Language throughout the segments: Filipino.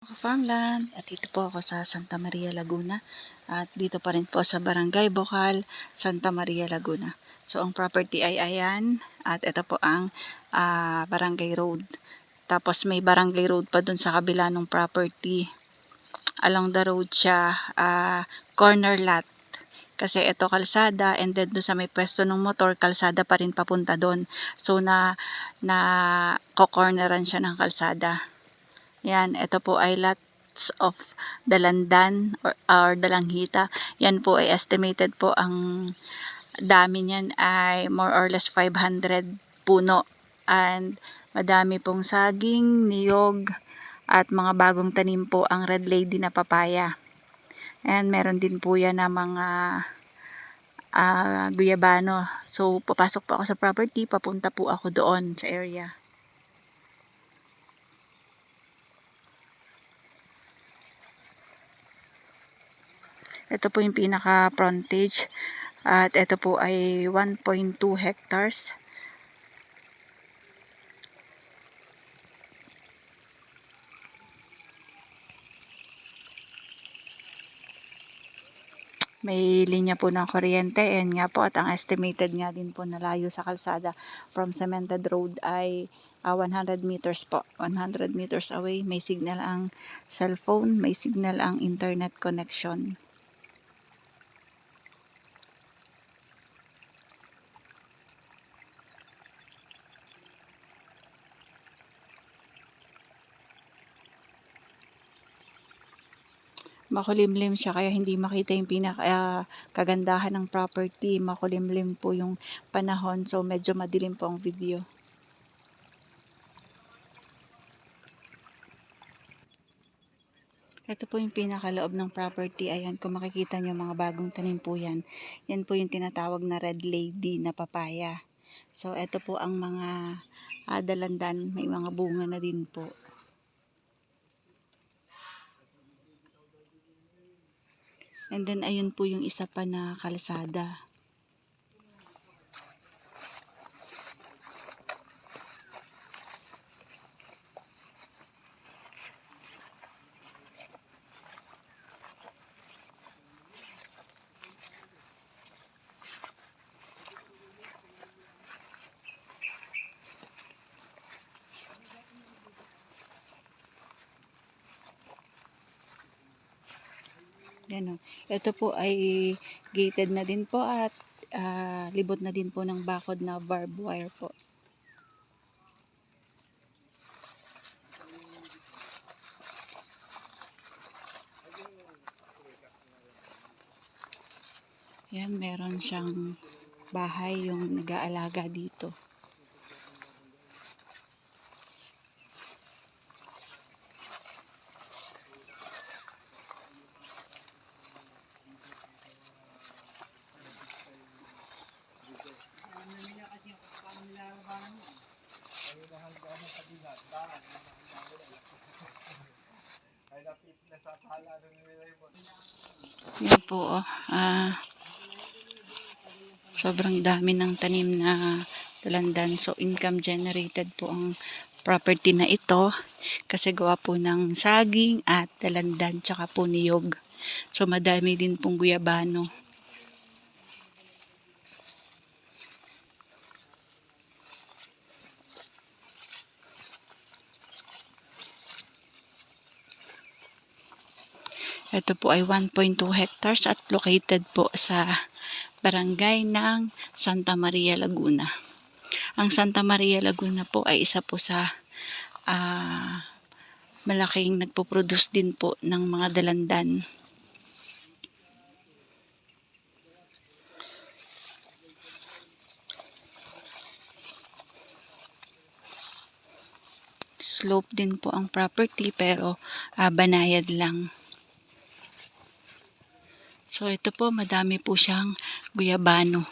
Farmland at dito po ako sa Santa Maria, Laguna at dito pa rin po sa Barangay Bocal, Santa Maria, Laguna. So ang property ay ayan at ito po ang Barangay Road. Tapos may Barangay Road pa dun sa kabila ng property. Along the road siya, corner lot. Kasi ito kalsada and then doon sa may pwesto ng motor, kalsada pa rin papunta doon. So na ko-corneran siya ng kalsada. Yan, ito po ay lots of dalandan or dalanghita. Yan po ay estimated po ang dami niyan ay more or less 500 puno. And madami pong saging, niyog, at mga bagong tanim po ang red lady na papaya. And meron din po yan na mga guyabano. So papasok po ako sa property, papunta po ako doon sa area. Ito po yung pinaka frontage at ito po ay 1.2 hectares. May linya po ng kuryente and nga po at ang estimated nga din po na layo sa kalsada from cemented road ay 100 meters po. 100 meters away may signal ang cellphone, may signal ang internet connection. Makulimlim siya kaya hindi makita yung kagandahan ng property. Makulimlim po yung panahon so medyo madilim po ang video. Ito po yung pinakaloob ng property. Ayan, kung makikita nyo mga bagong tanim po yan. Yan po yung tinatawag na red lady na papaya. So ito po ang mga dalandan. May mga bunga na din po. And then ayun po yung isa pa na kalsada. Yan o. Ito po ay gated na din po at libot na din po ng bakod na barbed wire po. Yan, meron siyang bahay yung nag-aalaga dito. Yan po sobrang dami ng tanim na dalandan. So income generated po ang property na ito kasi gawa po ng saging at dalandan tsaka po niyog. So madami din pong guyabano. Ito po ay 1.2 hectares at located po sa barangay ng Santa Maria, Laguna. Ang Santa Maria, Laguna po ay isa po sa malaking nagpo-produce din po ng mga dalandan. Slope din po ang property pero banayad lang. So ito po madami po siyang guyabano.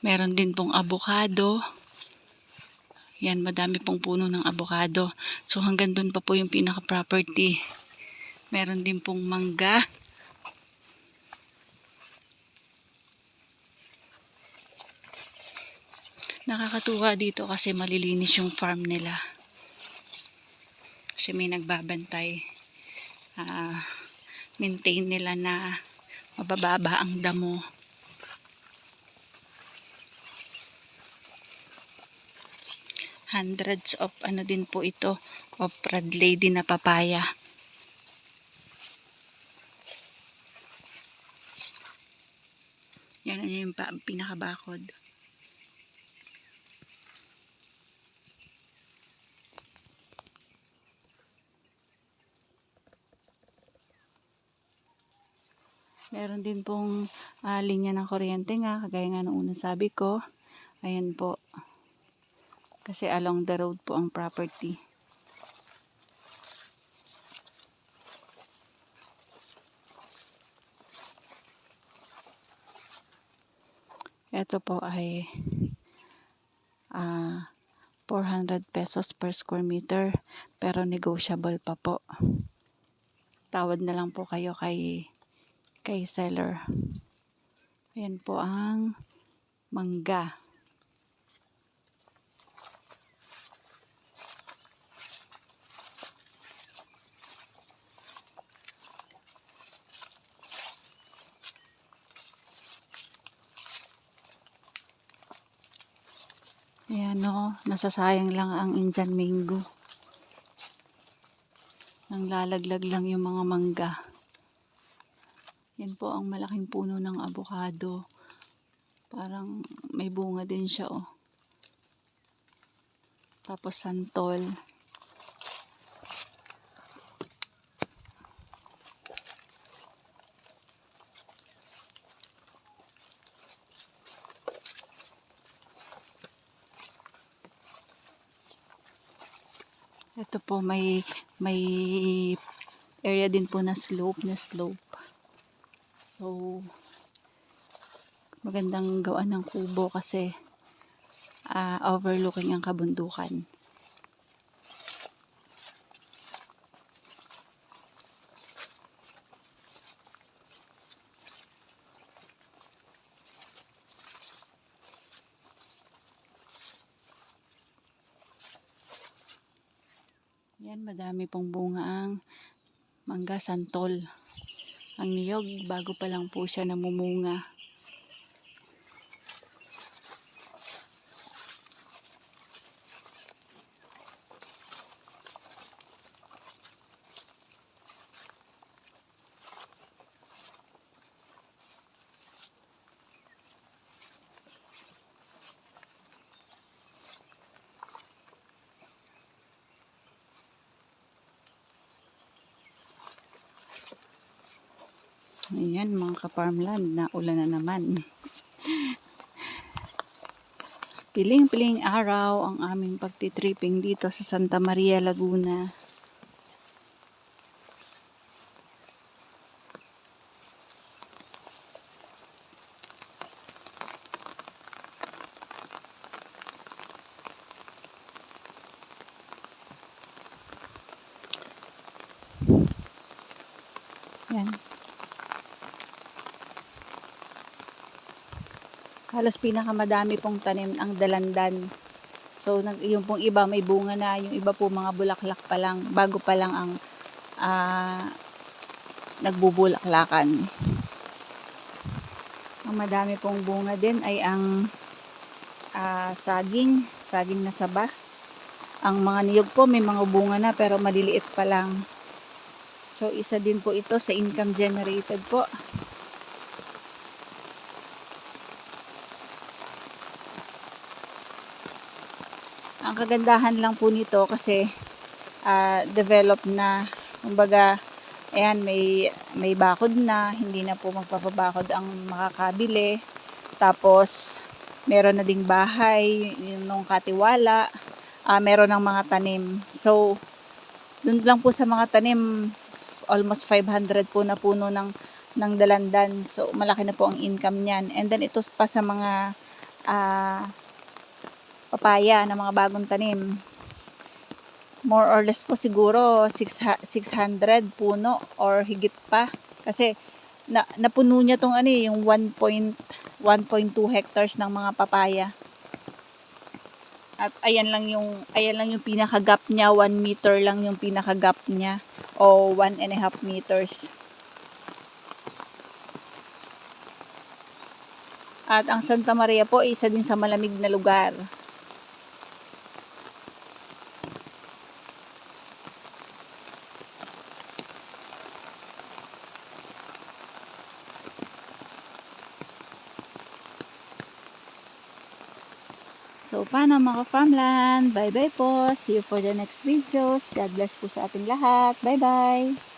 Meron din pong avocado. Yan, madami pong puno ng avocado. So hanggang dun pa po yung pinaka-property. Meron din pong mangga. Nakakatuwa dito kasi malilinis yung farm nila. Kasi may nagbabantay. maintain nila na mabababa ang damo. Hundreds of ano din po ito, of red lady na papaya. Yan yung pinakabakod. Meron din pong linya ng kuryente nga, kagaya nga nung unang sabi ko. Ayan po. Kasi along the road po ang property. Ito po ay 400 pesos per square meter, pero negotiable pa po. Tawad na lang po kayo kay seller. Ayan po ang mangga. Ayan o, nasasayang lang ang Indian mango. Nang lalaglag lang yung mga mangga. Yan po ang malaking puno ng avocado. Parang may bunga din siya oh. Tapos santol. Ito po may area din po na slope. So magandang gawan ng kubo kasi overlooking ang kabundukan. Yan, madami pong bunga ang mangga santol. Ang niyog, bago pa lang po siya namumunga. Ayan mga ka-farmland, naulan na naman. Piling-piling araw ang aming pagtitripping dito sa Santa Maria, Laguna. Yan. Halos pinakamadami pong tanim ang dalandan. So, yung pong iba may bunga na, yung iba po mga bulaklak pa lang, bago pa lang ang nagbubulaklakan. Ang madami pong bunga din ay ang saging na saba. Ang mga niyog po may mga bunga na pero maliliit pa lang. So, isa din po ito sa income generated po. Ang kagandahan lang po nito kasi develop na, kumbaga, ayan, may bakod na, hindi na po magpapabakod ang makakabili. Tapos, meron na ding bahay, yung katiwala, meron ng mga tanim. So, dun lang po sa mga tanim, almost 500 po na puno ng dalandan. So, malaki na po ang income niyan. And then, ito pa sa mga papaya na mga bagong tanim. More or less po siguro 600 puno or higit pa. Kasi napuno niya tong yung 1.2 hectares ng mga papaya. At ayan lang yung pinaka-gap niya, 1 meter lang yung pinaka-gap niya o 1.5 meters. At ang Santa Maria po ay isa din sa malamig na lugar. So, paano mga farmland? Bye-bye po. See you for the next videos. God bless po sa ating lahat. Bye-bye.